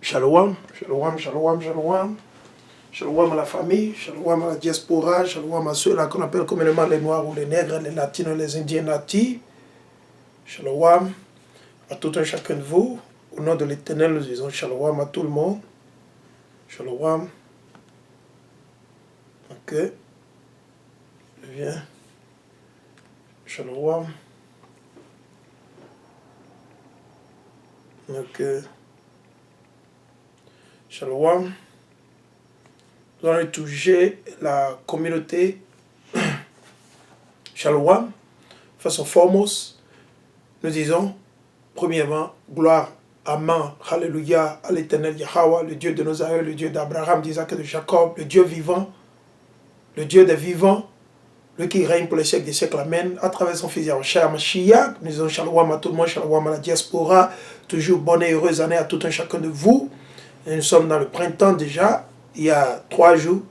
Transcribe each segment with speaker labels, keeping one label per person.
Speaker 1: Shalom, shalom, shalom, shalom. Shalom à la famille, shalom à la diaspora, shalom à ceux-là qu'on appelle communément les Noirs ou les Nègres, les Latinos, les Indiens natifs. Shalom à tout un chacun de vous. Au nom de l'Éternel, nous disons shalom à tout le monde. Shalom. Ok. Je viens. Shalom. Ok. Shalom. Nous allons toucher la communauté. Shalom. First and foremost, nous disons, premièrement, gloire, amen, hallelujah, à l'Éternel Yahweh, le Dieu de nos aïeux, le Dieu d'Abraham, d'Isaac et de Jacob, le Dieu vivant, le Dieu des vivants, lui qui règne pour les siècles des siècles, amen, à travers son fils Yahushua Mashiach. Nous disons shalom à tout le monde, shalom à la diaspora, toujours bonne et heureuse année à tout un chacun de vous. Et nous sommes dans le printemps déjà, il y a 3 jours,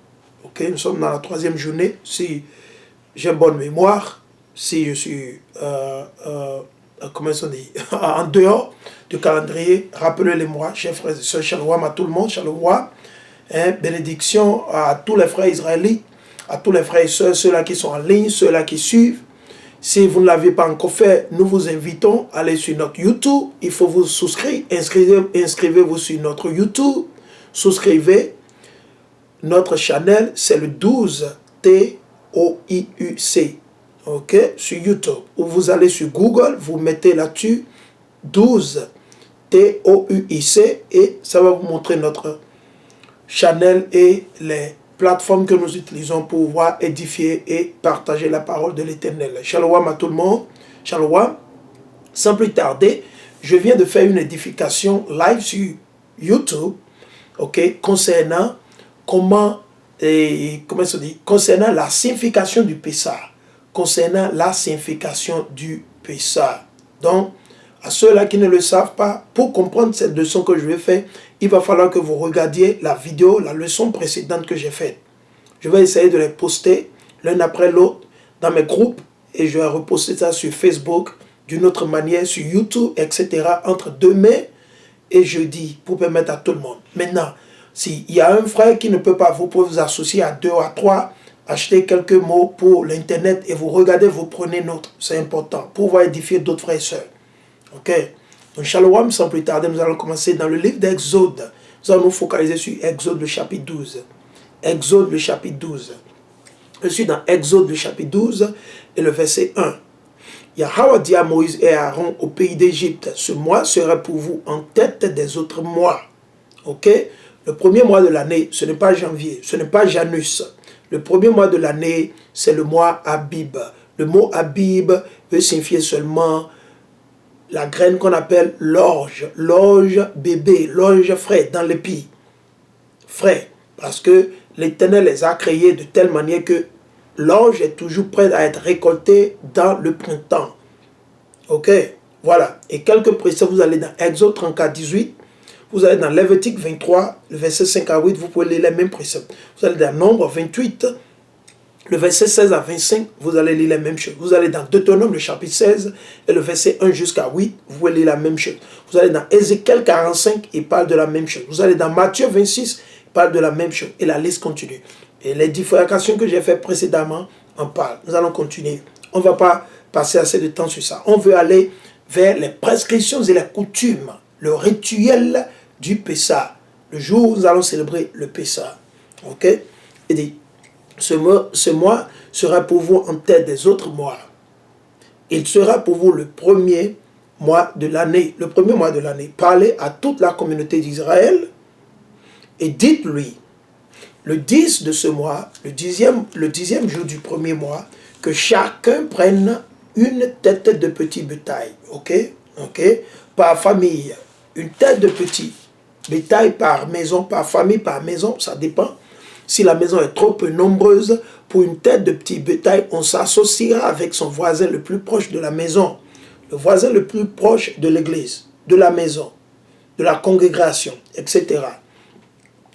Speaker 1: ok, nous sommes dans la 3e journée, si j'ai bonne mémoire, si je suis, comment on dit, en dehors du calendrier, rappelez-les-moi, chers frères et sœurs, shalom à tout le monde, shalom, hein, bénédiction à tous les frères israélites, à tous les frères et sœurs, ceux-là qui sont en ligne, ceux-là qui suivent. Si vous ne l'avez pas encore fait, nous vous invitons à aller sur notre YouTube. Il faut vous souscrire, inscrivez-vous sur notre YouTube, souscrivez. Notre channel, c'est le 12 TOIUC, ok, sur YouTube. Ou vous allez sur Google, vous mettez là-dessus 12 TOUIC et ça va vous montrer notre channel et les plateformes que nous utilisons pour pouvoir édifier et partager la parole de l'Éternel. Shalom à tout le monde. Shalom. Sans plus tarder, je viens de faire une édification live sur YouTube, ok, concernant comment se dit, concernant la signification du Pessah, concernant la signification du Pessah. Donc, à ceux-là qui ne le savent pas, pour comprendre cette leçon que je vais faire, il va falloir que vous regardiez la vidéo, la leçon précédente que j'ai faite. Je vais essayer de les poster l'un après l'autre dans mes groupes et je vais reposter ça sur Facebook d'une autre manière, sur YouTube, etc. entre demain et jeudi pour permettre à tout le monde. Maintenant, s'il y a un frère qui ne peut pas, vous pouvez vous associer à 2 ou à 3, acheter quelques mots pour l'Internet et vous regardez, vous prenez note. C'est important pour pouvoir édifier d'autres frères et sœurs. Ok? Donc, shalom, sans plus tarder, nous allons commencer dans le livre d'Exode. Nous allons nous focaliser sur Exode, le chapitre 12. Exode, le chapitre 12. Je suis dans Exode, le chapitre 12 et le verset 1. Yahweh dit à Moïse et à Aaron au pays d'Égypte, ce mois sera pour vous en tête des autres mois. Ok? Le premier mois de l'année, ce n'est pas janvier, ce n'est pas Janus. Le premier mois de l'année, c'est le mois Abib. Le mot Abib veut signifier seulement la graine qu'on appelle l'orge. L'orge bébé, l'orge frais dans l'épi. Frais, parce que l'Éternel les a créés de telle manière que l'orge est toujours prête à être récoltée dans le printemps. Ok, voilà. Et quelques préceptes, vous allez dans Exode 34, 18. Vous allez dans Lévitique 23, le verset 5 à 8, vous pouvez lire les mêmes préceptes. Vous allez dans Nombre 28, le verset 16 à 25, vous allez lire les mêmes choses. Vous allez dans Deutéronome, le chapitre 16, et le verset 1 jusqu'à 8, vous pouvez lire la même chose. Vous allez dans Ézéchiel 45, il parle de la même chose. Vous allez dans Matthieu 26, il parle de la même chose. Et la liste continue. Et les différenciations que j'ai faites précédemment en parlent. Nous allons continuer. On ne va pas passer assez de temps sur ça. On veut aller vers les prescriptions et les coutumes, le rituel du Pessah, le jour où nous allons célébrer le Pessah. Ok? Et dit, ce mois sera pour vous en tête des autres mois. Il sera pour vous le premier mois de l'année. Le premier mois de l'année. Parlez à toute la communauté d'Israël et dites-lui, le 10 de ce mois, le dixième jour du premier mois, que chacun prenne une tête de petit bétail. Ok? Ok? Par famille. Une tête de petit bétail par maison, par famille, par maison, ça dépend. Si la maison est trop peu nombreuse, pour une tête de petit bétail, on s'associera avec son voisin le plus proche de la maison, le voisin le plus proche de l'église, de la maison, de la congrégation, etc.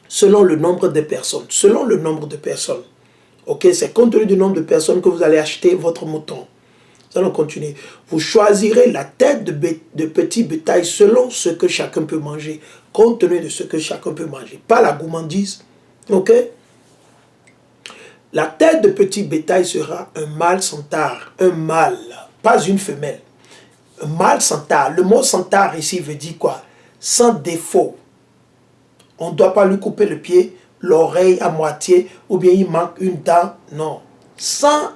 Speaker 1: Selon le nombre de personnes. Selon le nombre de personnes. Ok, c'est compte tenu du nombre de personnes que vous allez acheter votre mouton. Nous allons continuer. Vous choisirez la tête de petit bétail selon ce que chacun peut manger, compte tenu de ce que chacun peut manger. Pas la gourmandise. Ok? La tête de petit bétail sera un mâle sans tare. Un mâle, pas une femelle. Un mâle sans tare. Le mot sans tare ici veut dire quoi? Sans défaut. On ne doit pas lui couper le pied, l'oreille à moitié, ou bien il manque une dent. Non. Sans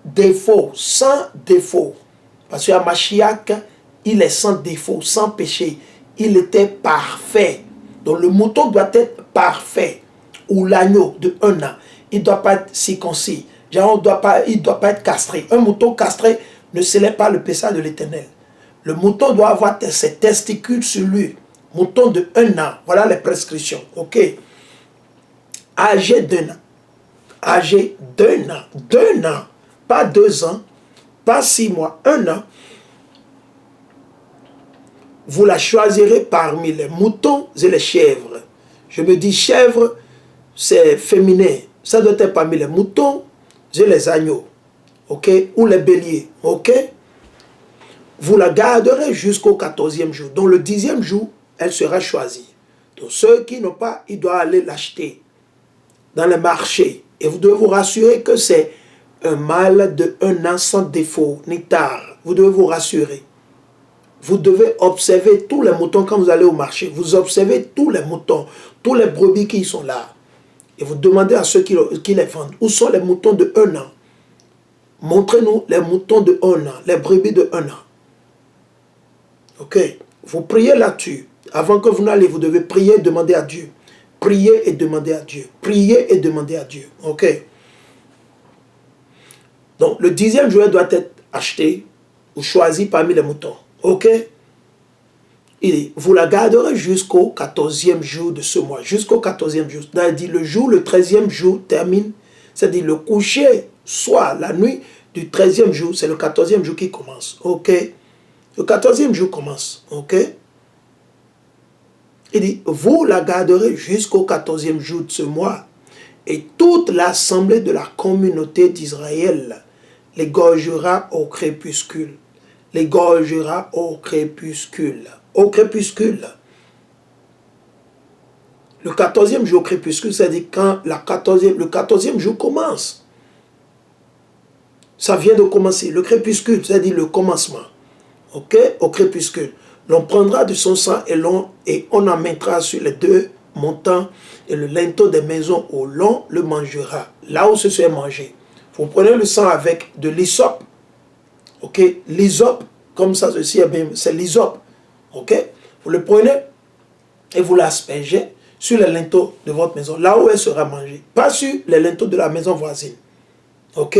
Speaker 1: défaut. Sans défaut. Parce qu'à Mashiach, il est sans défaut, sans péché. Il était parfait. Donc le mouton doit être parfait. Ou l'agneau de 1 an. Il ne doit pas être circoncis. Genre, il ne doit pas être castré. Un mouton castré ne scellait pas le péché de l'Éternel. Le mouton doit avoir ses testicules sur lui. Mouton de 1 an. Voilà les prescriptions. Ok. Âgé d'1 an. Âgé d'1 an. 2 ans. Pas 2 ans. Pas 6 mois. 1 an. Vous la choisirez parmi les moutons et les chèvres. Je me dis chèvre, c'est féminin. Ça doit être parmi les moutons et les agneaux. Ok? Ou les béliers. Ok? Vous la garderez jusqu'au 14e jour. Donc le 10e jour, elle sera choisie. Donc ceux qui n'ont pas, ils doivent aller l'acheter dans les marchés. Et vous devez vous rassurer que c'est un mâle de 1 an sans défaut, ni tard. Vous devez vous rassurer. Vous devez observer tous les moutons quand vous allez au marché. Vous observez tous les moutons, tous les brebis qui sont là. Et vous demandez à ceux qui les vendent, où sont les moutons de 1 an? Montrez-nous les moutons de 1 an, les brebis de 1 an. Ok? Vous priez là-dessus. Avant que vous n'allez, vous devez prier et demander à Dieu. Priez et demander à Dieu. Priez et demander à Dieu. Ok? Donc, le 10e jour doit être acheté ou choisi parmi les moutons. Ok? Et vous la garderez jusqu'au 14e jour de ce mois. Jusqu'au 14e jour. C'est-à-dire le jour, le 13e jour termine. C'est-à-dire le coucher, soit la nuit du 13e jour, c'est le 14e jour qui commence. Ok? Le 14e jour commence. Ok? Il dit, vous la garderez jusqu'au 14e jour de ce mois. Et toute l'assemblée de la communauté d'Israël l'égorgera au crépuscule. L'égorgera au crépuscule. Au crépuscule. Le 14e jour au crépuscule, c'est-à-dire quand le 14e jour commence. Ça vient de commencer. Le crépuscule, c'est-à-dire le commencement. Ok? Au crépuscule. L'on prendra de son sang et on en mettra sur les 2 montants et le linteau des maisons où l'on le mangera. Là où ce serait mangé. Vous prenez le sang avec de l'hysope. Ok? L'hysope, comme ça ceci, c'est l'hysope. Ok? Vous le prenez et vous l'aspergez sur les linteaux de votre maison, là où elle sera mangée. Pas sur les linteaux de la maison voisine. Ok?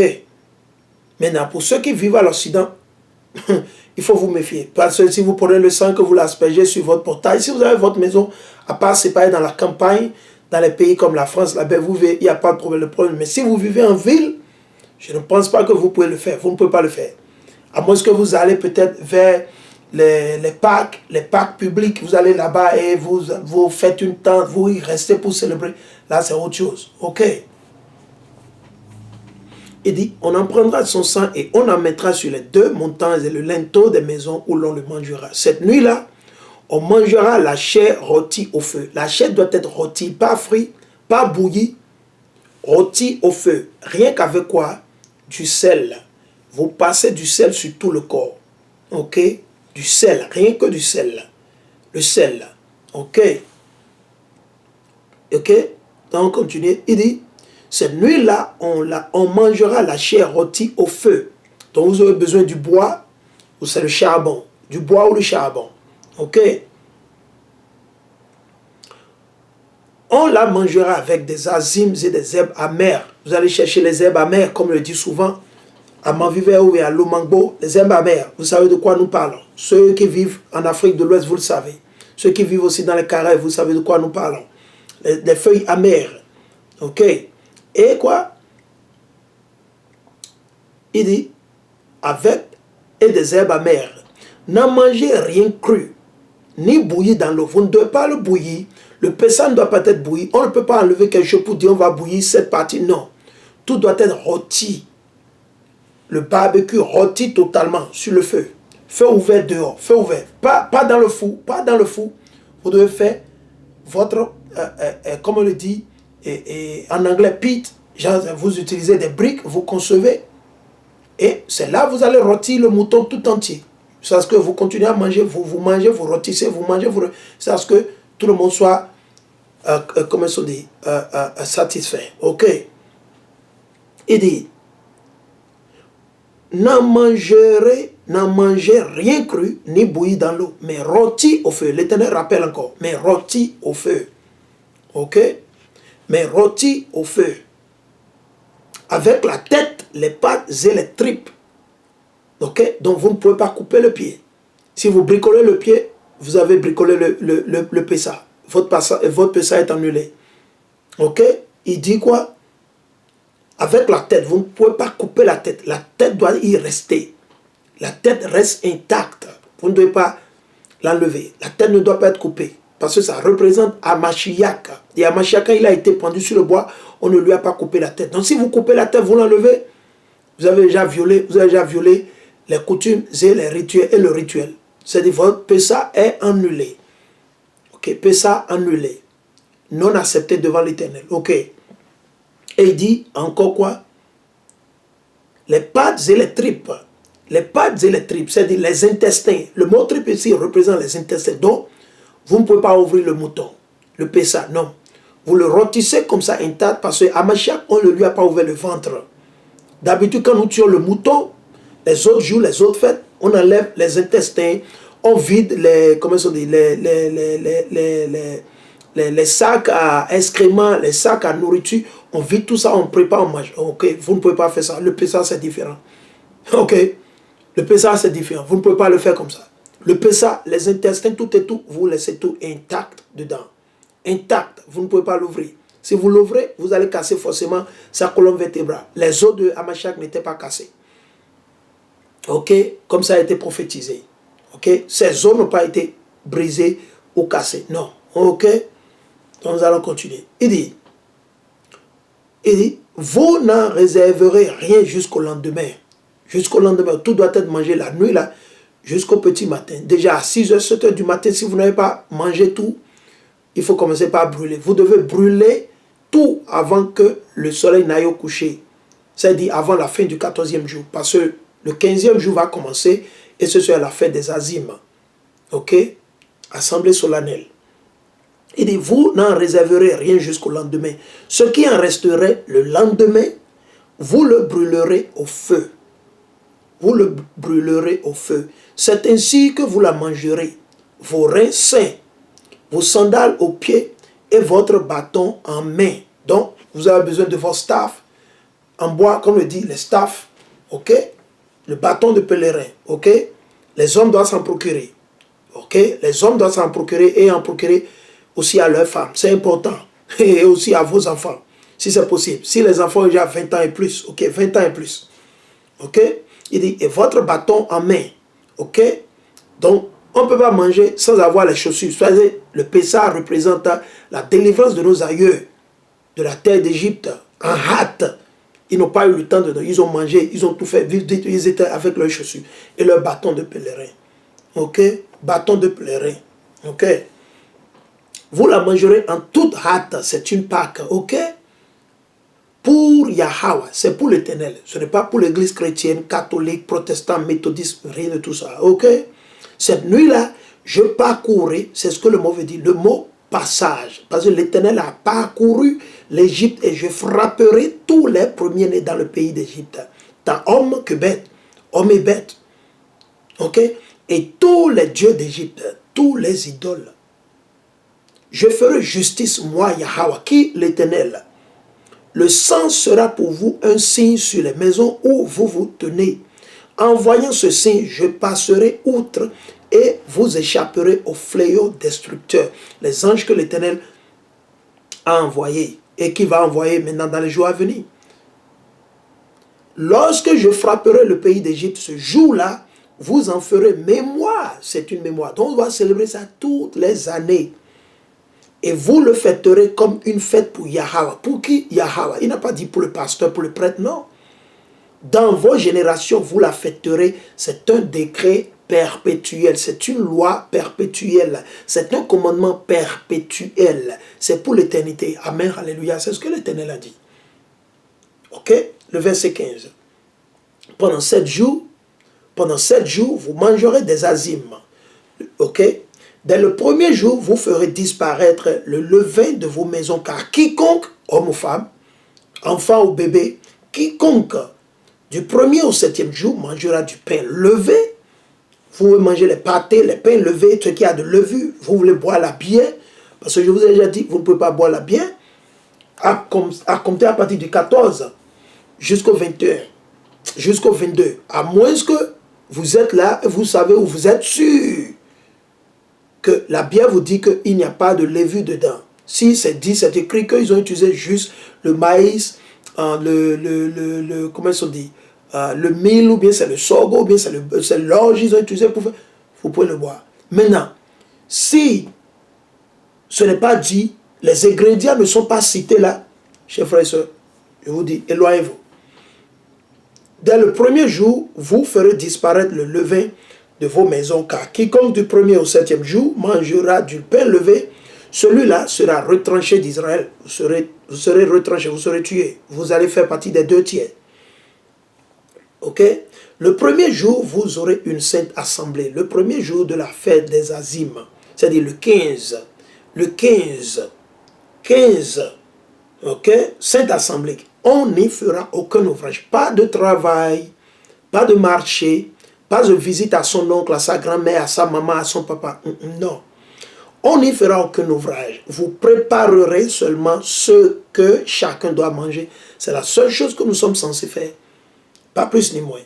Speaker 1: Maintenant, pour ceux qui vivent à l'Occident, il faut vous méfier. Parce que si vous prenez le sang que vous l'aspergez sur votre portail, si vous avez votre maison, à part séparée dans la campagne, dans les pays comme la France, là-bas, il n'y a pas de problème. Mais si vous vivez en ville, je ne pense pas que vous pouvez le faire. Vous ne pouvez pas le faire. À moins que vous allez peut-être vers les parcs publics, vous allez là-bas et vous faites une tente, vous y restez pour célébrer. Là, c'est autre chose. Ok? Il dit, on en prendra son sang et on en mettra sur les 2 montants et le linteau des maisons où l'on le mangera. Cette nuit-là, on mangera la chair rôtie au feu. La chair doit être rôtie, pas frite, pas bouillie, rôtie au feu. Rien qu'avec quoi? Du sel. Vous passez du sel sur tout le corps. Ok? Du sel, rien que du sel. Le sel. Ok? Ok? Donc, on continue. Il dit, cette nuit-là, on mangera la chair rôtie au feu. Donc, vous aurez besoin du bois ou c'est le charbon. Du bois ou le charbon. Ok? On la mangera avec des azimes et des herbes amères. Vous allez chercher les herbes amères, comme le dit souvent, à Manviver ou à Lomangbo, les herbes amères. Vous savez de quoi nous parlons. Ceux qui vivent en Afrique de l'Ouest, vous le savez. Ceux qui vivent aussi dans les Caraïbes, vous savez de quoi nous parlons. Les feuilles amères. Ok? Et quoi? Il dit, avec et des herbes amères. N'en mangez rien cru, ni bouilli dans l'eau. Vous ne devez pas le bouillir. Le péché ne doit pas être bouilli. On ne peut pas enlever quelque chose pour dire on va bouillir cette partie. Non. Tout doit être rôti. le barbecue rôti totalement sur le feu. Feu ouvert dehors, feu ouvert. Pas dans le four, pas dans le four. Vous devez faire votre, comme on le dit, en anglais, pit. Genre, vous utilisez des briques, vous concevez. Et c'est là que vous allez rôtir le mouton tout entier. C'est ce que vous continuez à manger, vous mangez, vous rôtissez, vous mangez, c'est ce que tout le monde soit, comment on dit, satisfait. Ok. Il dit, n'en mangez rien cru, ni bouilli dans l'eau, mais rôti au feu. L'Éternel rappelle encore, mais rôti au feu. Ok? Mais rôti au feu. Avec la tête, les pattes et les tripes. Ok? Donc vous ne pouvez pas couper le pied. Si vous bricolez le pied, vous avez bricolé le pessa. Votre pessa est annulé. Ok? Il dit quoi? Avec la tête, vous ne pouvez pas couper la tête. La tête doit y rester. La tête reste intacte. Vous ne devez pas l'enlever. La tête ne doit pas être coupée. Parce que ça représente Hamashiach. Et Hamashiach, quand il a été pendu sur le bois, on ne lui a pas coupé la tête. Donc si vous coupez la tête, vous l'enlevez, vous avez déjà violé les coutumes et les rituels et le rituel. C'est-à-dire votre Pessa est annulé. Ok, Pessa annulé. Non accepté devant l'Éternel. Ok. Et il dit encore quoi? Les pattes et les tripes. Les pattes et les tripes, c'est-à-dire les intestins. Le mot tripe ici représente les intestins. Donc, vous ne pouvez pas ouvrir le mouton, le Pessa, non. Vous le rôtissez comme ça intact parce qu'à Mashiach, on ne lui a pas ouvert le ventre. D'habitude, quand nous tuons le mouton, les autres jours, les autres fêtes, on enlève les intestins, on vide les, comment on dit, les sacs à excréments, les sacs à nourriture, on vide tout ça, on prépare, on mange. Ok, vous ne pouvez pas faire ça. Le Pessa, c'est différent. Ok, le Pessa, c'est différent. Vous ne pouvez pas le faire comme ça. Le Pessa, les intestins, tout et tout, vous laissez tout intact dedans. Intact, vous ne pouvez pas l'ouvrir. Si vous l'ouvrez, vous allez casser forcément sa colonne vertébrale. Les os de Hamashiach n'étaient pas cassés. Ok, comme ça a été prophétisé. Ok, ces os n'ont pas été brisés ou cassés. Non. Ok, donc nous allons continuer. Il dit, vous n'en réserverez rien jusqu'au lendemain. Jusqu'au lendemain, tout doit être mangé la nuit là, jusqu'au petit matin. Déjà à 6h, 7h du matin, si vous n'avez pas mangé tout, il faut commencer par brûler. Vous devez brûler tout avant que le soleil n'aille au coucher. C'est-à-dire avant la fin du 14e jour. Parce que le 15e jour va commencer et ce sera la fête des Azim. Ok? Assemblée solennelle. Il dit, vous n'en réserverez rien jusqu'au lendemain. Ce qui en resterait le lendemain, vous le brûlerez au feu. Vous le brûlerez au feu. C'est ainsi que vous la mangerez. Vos reins sains, vos sandales aux pieds et votre bâton en main. Donc, vous avez besoin de votre staff en bois, comme le dit les staffs. Ok? Le bâton de pèlerin. Ok? Les hommes doivent s'en procurer. Ok? Les hommes doivent s'en procurer et en procurer aussi à leurs femmes. C'est important. Et aussi à vos enfants, si c'est possible. Si les enfants ont déjà 20 ans et plus. Ok? 20 ans et plus. Ok? Il dit, et votre bâton en main. Ok? Donc, on ne peut pas manger sans avoir les chaussures. C'est-à-dire, le Pessa représente la délivrance de nos aïeux de la terre d'Égypte en hâte. Ils n'ont pas eu le temps de... Ils ont mangé, ils ont tout fait. Ils étaient avec leurs chaussures et leur bâton de pèlerin. Ok? Bâton de pèlerin. Ok? Vous la mangerez en toute hâte. C'est une Pâque. Ok? Pour Yahweh, c'est pour l'Éternel. Ce n'est pas pour l'église chrétienne, catholique, protestante, méthodiste, rien de tout ça. Ok? Cette nuit-là, je parcourais, c'est ce que le mot veut dire, le mot passage. Parce que l'Éternel a parcouru l'Égypte et je frapperai tous les premiers-nés dans le pays d'Égypte. Tant homme que bête, homme et bête. Ok? Et tous les dieux d'Égypte, tous les idoles. Je ferai justice, moi, Yahweh, qui l'Éternel. Le sang sera pour vous un signe sur les maisons où vous vous tenez. En voyant ce signe, je passerai outre et vous échapperez au fléau destructeur. Les anges que l'Éternel a envoyés et qui va envoyer maintenant dans les jours à venir. Lorsque je frapperai le pays d'Égypte ce jour-là, vous en ferez mémoire. C'est une mémoire. Donc on va célébrer ça toutes les années. Et vous le fêterez comme une fête pour Yahweh. Pour qui Yahweh? Il n'a pas dit pour le pasteur, pour le prêtre, non. Dans vos générations, vous la fêterez. C'est un décret perpétuel. C'est une loi perpétuelle. C'est un commandement perpétuel. C'est pour l'éternité. Amen, alléluia. C'est ce que l'Éternel a dit. Ok? Le verset 15. Pendant 7 jours, vous mangerez des azimes. Ok? Dès le premier jour, vous ferez disparaître le levain de vos maisons, car quiconque, homme ou femme, enfant ou bébé, quiconque du premier au 7e jour mangera du pain levé. Vous pouvez manger les pâtés, les pains levés, ce qui a de levure. Vous voulez boire la bière, parce que je vous ai déjà dit, vous ne pouvez pas boire la bière, à compter à partir du 14 jusqu'au 21, jusqu'au 22. À moins que vous êtes là et vous savez où vous êtes sûr que la bière vous dit qu'il n'y a pas de levure dedans. Si c'est dit, c'est écrit qu'ils ont utilisé juste le maïs, comment ils ont dit, le mil, ou bien c'est le sorgho, ou bien c'est l'orge, ils ont utilisé pour faire, vous pouvez le boire. Maintenant, si ce n'est pas dit, les ingrédients ne sont pas cités là, chers frères et sœurs, je vous dis, éloignez-vous. Dès le premier jour, vous ferez disparaître le levain de vos maisons, car quiconque du premier au 7e jour mangera du pain levé, celui-là sera retranché d'Israël. Vous serez retranché, vous serez tué. Vous allez faire partie des 2 tiers. Ok? Le premier jour, vous aurez une sainte assemblée. Le premier jour de la fête des Azimes, c'est-à-dire le 15. Le 15. Ok? Sainte assemblée. On n'y fera aucun ouvrage. Pas de travail, pas de marché, pas de visite à son oncle, à sa grand-mère, à sa maman, à son papa. Non. On n'y fera aucun ouvrage. Vous préparerez seulement ce que chacun doit manger. C'est la seule chose que nous sommes censés faire. Pas plus ni moins.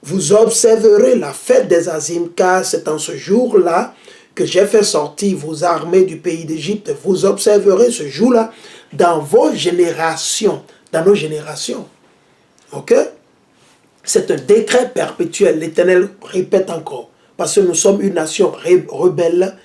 Speaker 1: Vous observerez la fête des Azimes, car c'est en ce jour-là que j'ai fait sortir vos armées du pays d'Égypte. Vous observerez ce jour-là dans vos générations. Dans nos générations. Ok? C'est un décret perpétuel. L'Éternel répète encore. Parce que nous sommes une nation rebelle,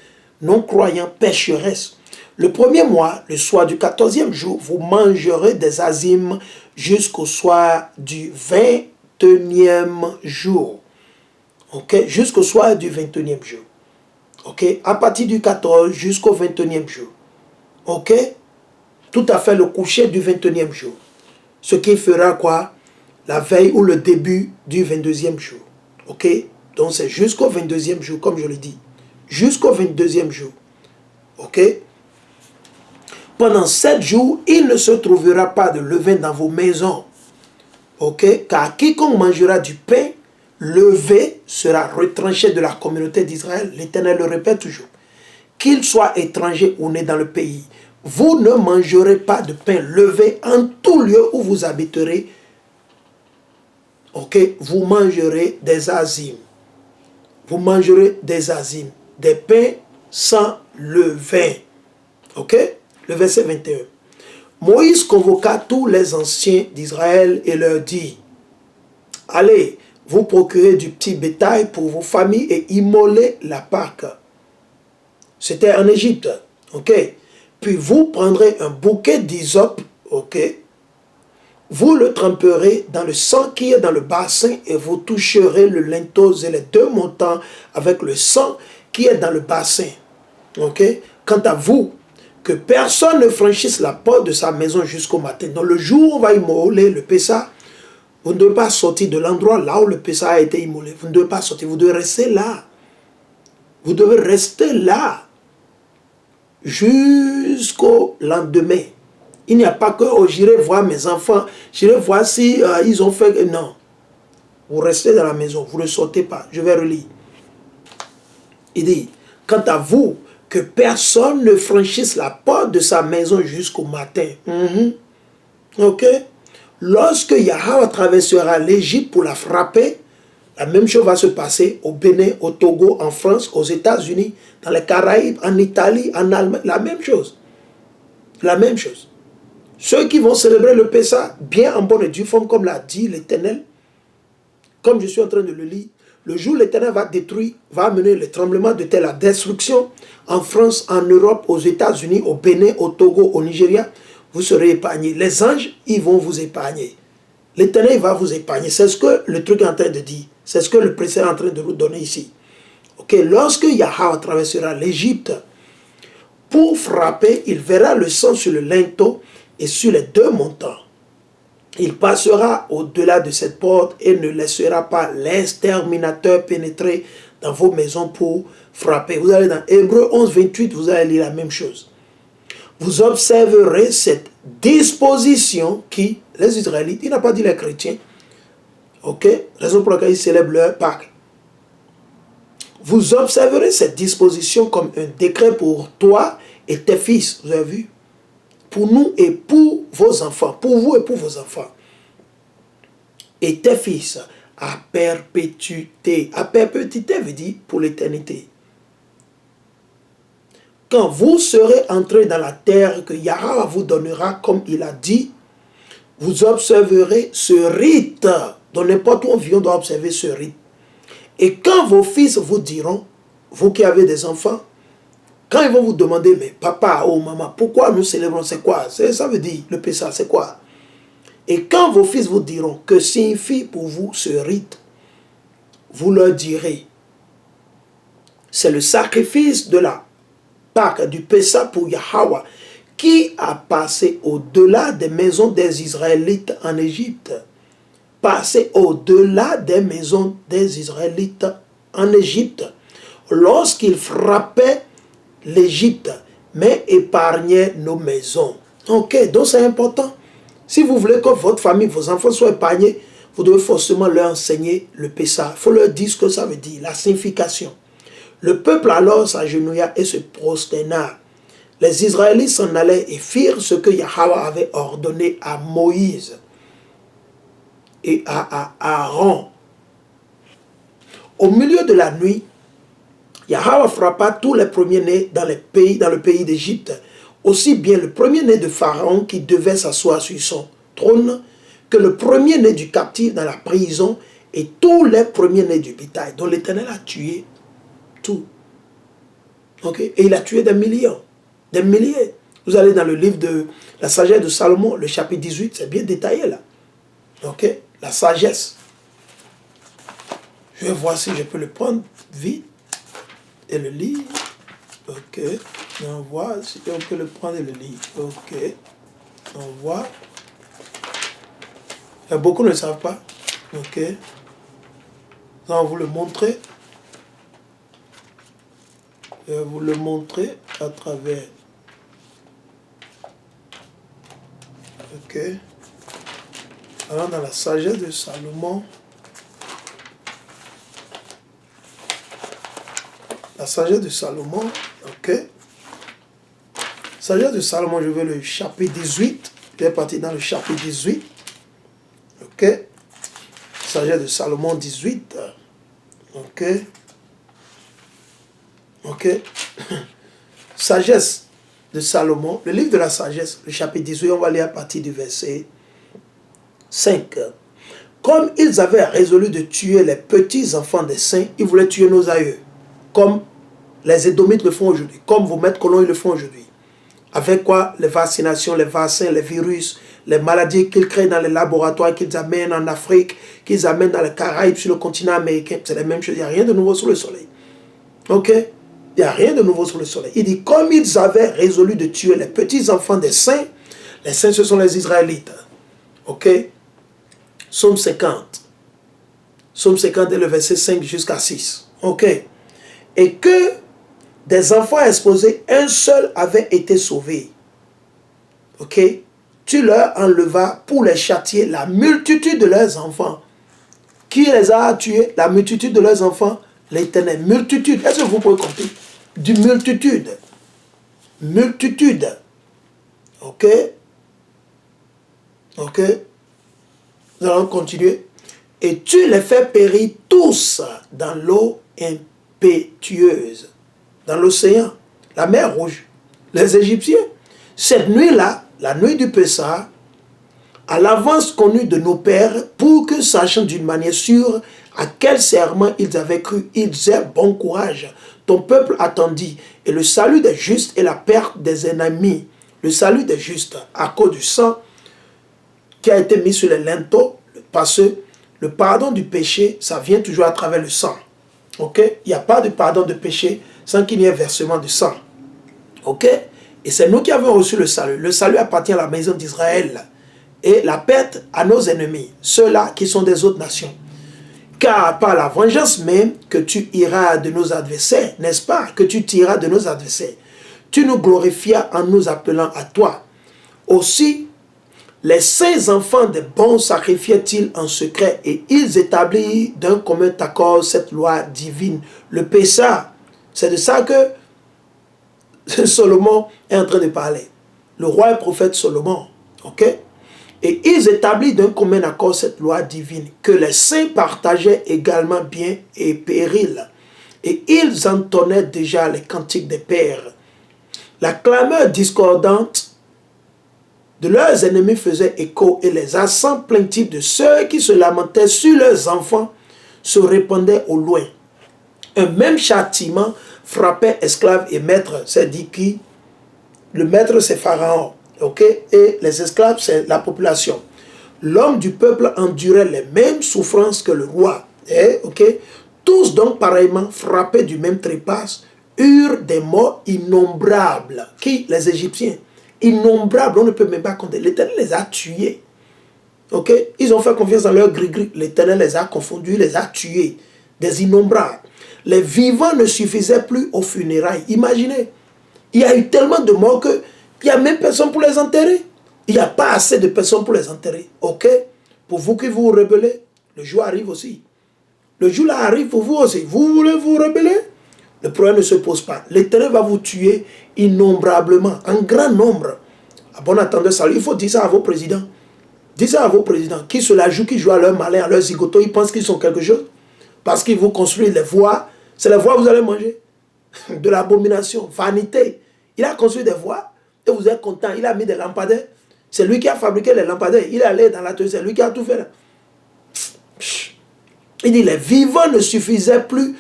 Speaker 1: non-croyant, pécheresse. Le premier mois, le soir du 14e jour, vous mangerez des azimes jusqu'au soir du 21e jour. Ok? Jusqu'au soir du 21e jour. Ok? À partir du 14 jusqu'au 21e jour. Ok? Tout à fait le coucher du 21e jour. Ce qui fera quoi? La veille ou le début du 22e jour. Ok? Donc c'est jusqu'au 22e jour, comme je le dis. Jusqu'au 22e jour. Ok? Pendant 7 jours, il ne se trouvera pas de levain dans vos maisons. Ok? Car quiconque mangera du pain levé sera retranché de la communauté d'Israël. L'Éternel le répète toujours. Qu'il soit étranger ou né dans le pays, vous ne mangerez pas de pain levé en tout lieu où vous habiterez. Ok? Vous mangerez des azimes. Vous mangerez des azimes. Des pains sans levain. Ok? Le verset 21. Moïse convoqua tous les anciens d'Israël et leur dit, allez, vous procurez du petit bétail pour vos familles et immolez la Pâque. C'était en Égypte. Ok? Puis vous prendrez un bouquet d'hysope, ok? Vous le tremperez dans le sang qui est dans le bassin et vous toucherez le linteau et les 2 montants avec le sang qui est dans le bassin. Ok? Quant à vous, que personne ne franchisse la porte de sa maison jusqu'au matin. Donc le jour où on va immoler le Pessah, vous ne devez pas sortir de l'endroit là où le Pessah a été immolé. Vous ne devez pas sortir, vous devez rester là. Vous devez rester là jusqu'au lendemain. Il n'y a pas que oh, j'irai voir mes enfants, j'irai voir si ils ont fait... Non. Vous restez dans la maison, vous ne sortez pas. Je vais relire. Il dit, quant à vous, que personne ne franchisse la porte de sa maison jusqu'au matin. Ok? Lorsque Yahweh traversera l'Égypte pour la frapper, la même chose va se passer au Bénin, au Togo, en France, aux États-Unis, dans les Caraïbes, en Italie, en Allemagne. La même chose. La même chose. Ceux qui vont célébrer le Pessah, bien en bonne et due forme, comme l'a dit l'Éternel, comme je suis en train de le lire, le jour où l'Éternel va détruire, va amener le tremblement de terre, la destruction en France, en Europe, aux États-Unis, au Bénin, au Togo, au Nigeria, vous serez épargnés. Les anges, ils vont vous épargner. l'Éternel va vous épargner. C'est ce que le truc est en train de dire. C'est ce que le précepte est en train de nous donner ici. Ok, lorsque Yahweh traversera l'Égypte, pour frapper, il verra le sang sur le linteau et sur les deux montants. Il passera au-delà de cette porte et ne laissera pas l'exterminateur pénétrer dans vos maisons pour frapper. Vous allez dans Hébreux 11, 28, vous allez lire la même chose. Vous observerez cette disposition qui, les Israélites, il n'a pas dit les chrétiens, ok, raison pour laquelle ils célèbrent leur Pâques. Vous observerez cette disposition comme un décret pour toi et tes fils, vous avez vu, pour nous et pour vos enfants, pour vous et pour vos enfants. Et tes fils, à perpétuité. À perpétuité veut dire pour l'éternité. Quand vous serez entrés dans la terre que Yahweh vous donnera, comme il a dit, vous observerez ce rite. Dans n'importe où on vit, on doit observer ce rite. Et quand vos fils vous diront, vous qui avez des enfants, quand ils vont vous demander, mais papa ou maman, pourquoi nous célébrons, c'est quoi? Ça veut dire, le Pessah, c'est quoi? Et quand vos fils vous diront, que signifie pour vous ce rite? Vous leur direz, c'est le sacrifice de la Pâque, du Pessah pour Yahweh, qui a passé au-delà des maisons des Israélites en Égypte. Passé au-delà des maisons des Israélites en Égypte, lorsqu'il frappait l'Égypte, mais épargnait nos maisons. Ok, donc c'est important. Si vous voulez que votre famille, vos enfants soient épargnés, vous devez forcément leur enseigner le Pessah. Il faut leur dire ce que ça veut dire, la signification. Le peuple alors s'agenouilla et se prosterna. Les Israélites s'en allaient et firent ce que Yahweh avait ordonné à Moïse et à Aaron. Au milieu de la nuit, Yahweh frappa tous les premiers-nés dans le pays d'Égypte, aussi bien le premier-né de Pharaon qui devait s'asseoir sur son trône, que le premier-né du captif dans la prison et tous les premiers-nés du bétail, dont l'Éternel a tué tout. Okay? Et il a tué des millions, des milliers. Vous allez dans le livre de la sagesse de Salomon, le chapitre 18, c'est bien détaillé là. Ok, la sagesse. Je vais voir si je peux le prendre vite et le lire. Ok, on voit si on peut le prendre et le lire. Ok, on voit. Beaucoup ne le savent pas. Ok, on va vous le montrer. Je vais vous le montrer à travers. Ok. Alors dans la sagesse de Salomon, la sagesse de Salomon, ok. Sagesse de Salomon, je veux le chapitre 18. Je vais partir dans le chapitre 18. Ok. Sagesse de Salomon 18. Ok. Ok. Sagesse de Salomon, le livre de la sagesse, le chapitre 18, on va lire à partir du verset 5. Comme ils avaient résolu de tuer les petits enfants des saints, ils voulaient tuer nos aïeux, comme les Édomites le font aujourd'hui, comme vos maîtres colons le font aujourd'hui. Avec quoi? Les vaccinations, les vaccins, les virus, les maladies qu'ils créent dans les laboratoires, qu'ils amènent en Afrique, qu'ils amènent dans les Caraïbes, sur le continent américain, c'est la même chose, il n'y a rien de nouveau sur le soleil. Ok? Il n'y a rien de nouveau sur le soleil. Il dit, comme ils avaient résolu de tuer les petits enfants des saints, les saints ce sont les Israélites. Ok? Psaume 50. Psaume 50 et le verset 5 jusqu'à 6. Ok? Et que des enfants exposés, un seul avait été sauvé. Ok? Tu leur enlevas pour les châtier la multitude de leurs enfants. Qui les a tués? La multitude de leurs enfants? L'Éternel. Multitude. Est-ce que vous pouvez compter? Du multitude. Multitude. Ok? Ok? Nous allons continuer. Et tu les fais périr tous dans l'eau impétueuse, dans l'océan, la mer Rouge. Les Égyptiens, cette nuit-là, la nuit du Pessah, à l'avance connue de nos pères, pour que, sachant d'une manière sûre à quel serment ils avaient cru, ils aient bon courage. Ton peuple attendit, et le salut des justes et la perte des ennemis. Le salut des justes, à cause du sang qui a été mis sur les linteaux, Parce que le pardon du péché, ça vient toujours à travers le sang. Ok? Il n'y a pas de pardon de péché sans qu'il y ait versement de sang. Ok? Et c'est nous qui avons reçu le salut. Le salut appartient à la maison d'Israël. Et la perte à nos ennemis, ceux-là qui sont des autres nations. Car par la vengeance même que tu iras de nos adversaires, n'est-ce pas? Que tu tireras de nos adversaires. Tu nous glorifias en nous appelant à toi. Aussi, les saints enfants des bons sacrifiaient-ils en secret et ils établirent d'un commun accord cette loi divine. Le Pessah, c'est de ça que Salomon est en train de parler. Le roi et prophète Salomon. Ok? Et ils établissent d'un commun accord cette loi divine, que les saints partageaient également bien et péril. Et ils entonnaient déjà les cantiques des pères. La clameur discordante de leurs ennemis faisait écho et les accents plaintifs de ceux qui se lamentaient sur leurs enfants se répandaient au loin. Un même châtiment frappait esclaves et maîtres. C'est dit qui? Le maître c'est Pharaon. Okay? Et les esclaves, c'est la population. L'homme du peuple endurait les mêmes souffrances que le roi. Okay? Tous donc pareillement frappés du même trépasse, eurent des morts innombrables. Qui? Les Égyptiens. Innombrables, on ne peut même pas compter. L'Éternel les a tués. Okay? Ils ont fait confiance dans leur gris-gris. L'Éternel les a confondus, les a tués. Des innombrables. Les vivants ne suffisaient plus aux funérailles. Imaginez, il y a eu tellement de morts que il n'y a même personne pour les enterrer. Il n'y a pas assez de personnes pour les enterrer. Ok? Pour vous qui vous rebellez, le jour arrive aussi. Le jour là arrive pour vous aussi. Vous voulez vous rebeller? Le problème ne se pose pas. L'Éternel va vous tuer innombrablement, en grand nombre. À bon entendeur, salut. Il faut dire ça à vos présidents. Dites ça à vos présidents qui se la jouent, qui jouent à leur malin, à leur zigoto. Ils pensent qu'ils sont quelque chose. Parce qu'ils vous construisent les voies. C'est les voies que vous allez manger. De l'abomination, vanité. Il a construit des voies. Et vous êtes content, il a mis des lampadaires. C'est lui qui a fabriqué les lampadaires. Il est allé dans l'atelier, c'est lui qui a tout fait là. Il dit, les vivants ne suffisaient plus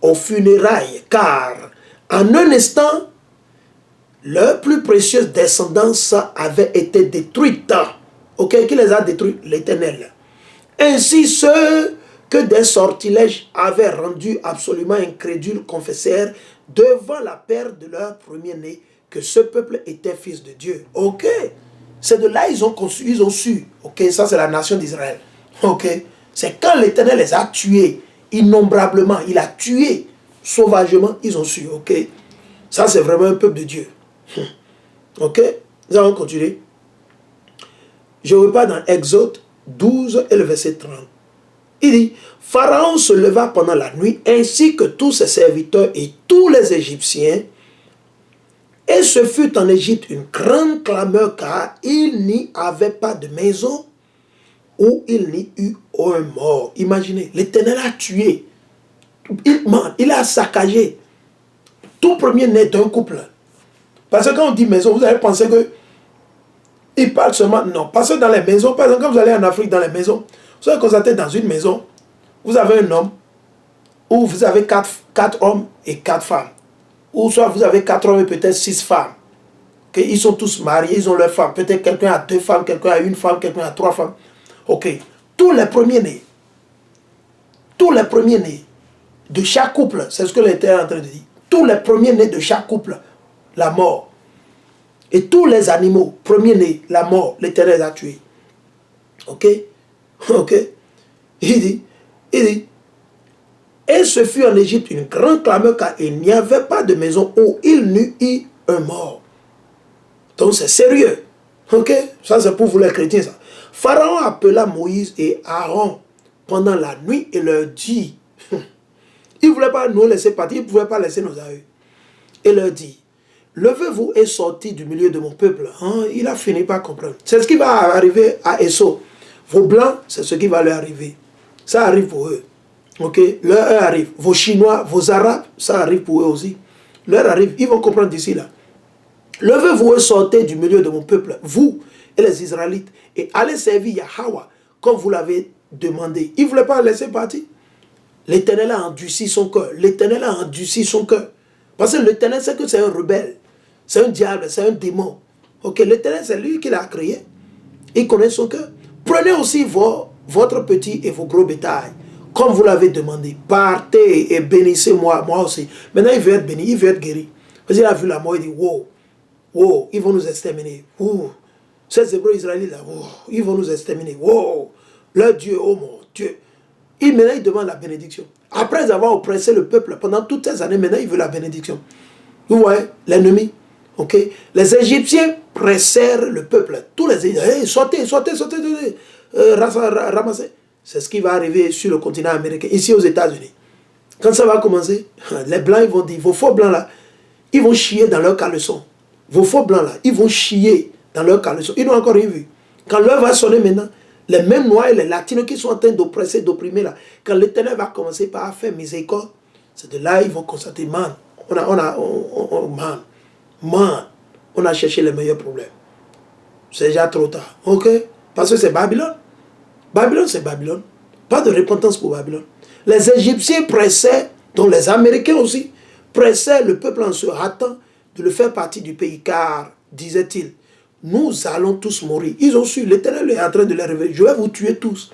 Speaker 1: aux funérailles, car en un instant, leur plus précieuse descendance avait été détruite. Ok, qui les a détruits? L'Éternel. Ainsi, ceux que des sortilèges avaient rendu absolument incrédules confessèrent devant la perte de leur premier-né que ce peuple était fils de Dieu. Ok. C'est de là ils ont conçu, ils ont su. Ok. Ça c'est la nation d'Israël. Ok. C'est quand l'Éternel les a tués innombrablement. Il a tué sauvagement. Ils ont su. Ok. Ça c'est vraiment un peuple de Dieu. Ok. Nous allons continuer. Je repars dans Exode 12 et le verset 30. Il dit, Pharaon se leva pendant la nuit, ainsi que tous ses serviteurs et tous les Égyptiens. Et ce fut en Égypte une grande clameur, car il n'y avait pas de maison où il n'y eut un mort. Imaginez, l'Éternel a tué, il a saccagé tout premier-né d'un couple. Parce que quand on dit maison, vous allez penser que il parle seulement, non, parce que dans les maisons, par exemple, quand vous allez en Afrique, dans les maisons, vous allez constater dans une maison, vous avez un homme, ou vous avez quatre hommes et 4 femmes. Ou soit vous avez 4 hommes et peut-être 6 femmes. Okay? Ils sont tous mariés, ils ont leurs femmes. Peut-être quelqu'un a 2 femmes, quelqu'un a 1 femme, quelqu'un a 3 femmes. Ok. Tous les premiers-nés de chaque couple, c'est ce que l'Éternel est en train de dire. Tous les premiers-nés de chaque couple, la mort. Et tous les animaux, premiers-nés, la mort, l'Éternel a tué. Ok. Ok. Il dit, et ce fut en Égypte une grande clameur, car il n'y avait pas de maison où il n'eût eu un mort. Donc c'est sérieux. Ok? Ça c'est pour vous les chrétiens. Ça. Pharaon appela Moïse et Aaron pendant la nuit et leur dit, il ne voulait pas nous laisser partir, il ne pouvait pas laisser nos aïeux. Et leur dit, levez-vous et sortez du milieu de mon peuple. Hein? Il a fini par comprendre. C'est ce qui va arriver à Esso. Vos blancs, c'est ce qui va leur arriver. Ça arrive pour eux. Ok, l'heure arrive. Vos Chinois, vos Arabes, ça arrive pour eux aussi. L'heure arrive, ils vont comprendre d'ici là. Levez-vous et sortez du milieu de mon peuple, vous et les Israélites, et allez servir Yahweh, comme vous l'avez demandé. Il ne voulait pas laisser partir. L'Éternel a endurci son cœur. L'Éternel a endurci son cœur. Parce que l'Éternel sait que c'est un rebelle. C'est un diable, c'est un démon. Ok, l'Éternel, c'est lui qui l'a créé. Il connaît son cœur. Prenez aussi vos votre petit et vos gros bétails, comme vous l'avez demandé. Partez et bénissez-moi, moi aussi. Maintenant, il veut être béni, il veut être guéri. Parce qu'il a vu la mort, il dit, wow, wow, ils vont nous exterminer. Wow. Ces Hébreux israélites là, wow, ils vont nous exterminer. Wow, leur Dieu, oh mon Dieu. Maintenant, il demande la bénédiction. Après avoir oppressé le peuple pendant toutes ces années, maintenant, il veut la bénédiction. Vous voyez, l'ennemi. Ok? Les Égyptiens pressèrent le peuple. Tous les Égyptiens, hey, sortez, ramassez. C'est ce qui va arriver sur le continent américain, ici aux États-Unis. Quand ça va commencer, les Blancs, ils vont dire, vos faux Blancs là, ils vont chier dans leur caleçon. Vos faux Blancs là, ils vont chier dans leur caleçon. Ils n'ont encore rien vu. Quand l'heure va sonner maintenant, les mêmes Noirs et les Latinos qui sont en train d'oppresser, d'opprimer là, quand l'Éternel va commencer par faire miséricorde, c'est de là ils vont constater, man, on a cherché les meilleurs problèmes. C'est déjà trop tard. Ok? Parce que c'est Babylone. Babylone, c'est Babylone. Pas de repentance pour Babylone. Les Égyptiens pressaient, dont les Américains aussi, pressaient le peuple en se hâtant de le faire partie du pays, car, disait-il, nous allons tous mourir. Ils ont su, l'Éternel est en train de les révéler. Je vais vous tuer tous.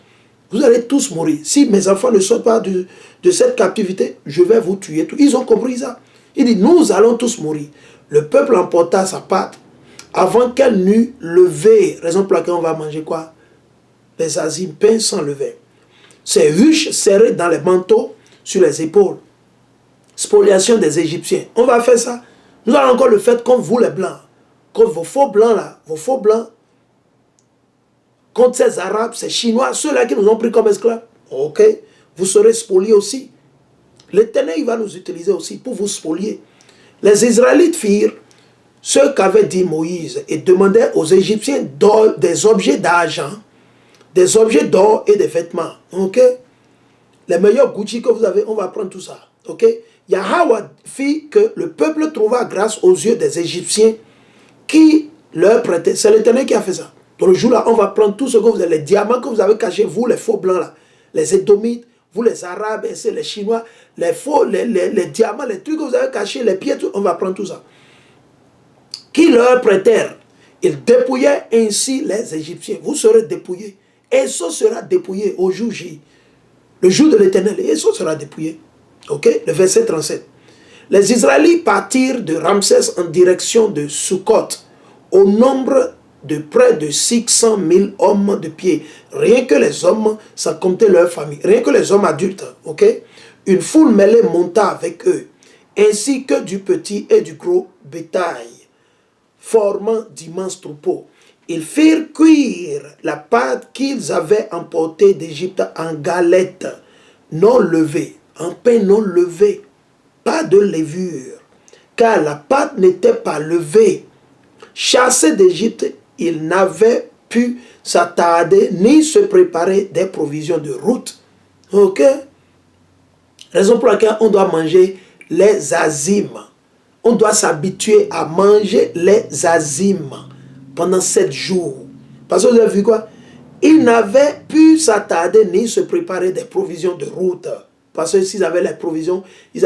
Speaker 1: Vous allez tous mourir. Si mes enfants ne sortent pas de cette captivité, je vais vous tuer tous. Ils ont compris ça. Il dit, nous allons tous mourir. Le peuple emporta sa pâte avant qu'elle n'eût levé. Raison pour laquelle on va manger quoi? Les azimes, pain sans levain. Ces ruches serrées dans les manteaux sur les épaules. Spoliation des Égyptiens. On va faire ça. Nous allons encore le faire contre vous les Blancs. Contre vos faux Blancs là. Vos faux Blancs. Contre ces Arabes, ces Chinois, ceux-là qui nous ont pris comme esclaves. Ok. Vous serez spoliés aussi. L'Éternel, il va nous utiliser aussi pour vous spolier. Les Israélites firent ce qu'avait dit Moïse et demandaient aux Égyptiens des objets d'argent, des objets d'or et des vêtements. Ok? Les meilleurs Gucci que vous avez, on va prendre tout ça. Ok? Yahweh fit que le peuple trouva grâce aux yeux des Égyptiens qui leur prêtaient. C'est l'Éternel qui a fait ça. Dans le jour-là, on va prendre tout ce que vous avez, les diamants que vous avez cachés, vous les faux blancs là, les Édomites, vous les Arabes, les Chinois, les faux, les diamants, les trucs que vous avez cachés, les pieds, tout, on va prendre tout ça. Qui leur prêtèrent. Ils dépouillaient ainsi les Égyptiens. Vous serez dépouillés. Esso sera dépouillé au jour J. Le jour de l'Éternel, Esso sera dépouillé. Ok? Le verset 37. Les Israélites partirent de Ramsès en direction de Sukkot, au nombre de près de 600 000 hommes de pied. Rien que les hommes, sans compter leur famille. Rien que les hommes adultes. Ok? Une foule mêlée monta avec eux, ainsi que du petit et du gros bétail, formant d'immenses troupeaux. Ils firent cuire la pâte qu'ils avaient emportée d'Égypte en galettes non levées, en pain non levé, pas de levure, car la pâte n'était pas levée. Chassés d'Égypte, ils n'avaient pu s'attarder ni se préparer des provisions de route. Ok? Raison pour laquelle on doit manger les azimes. On doit s'habituer à manger les azimes pendant 7 jours. Parce que vous avez vu quoi? Ils n'avaient pu s'attarder ni se préparer des provisions de route. Parce que s'ils avaient les provisions, ils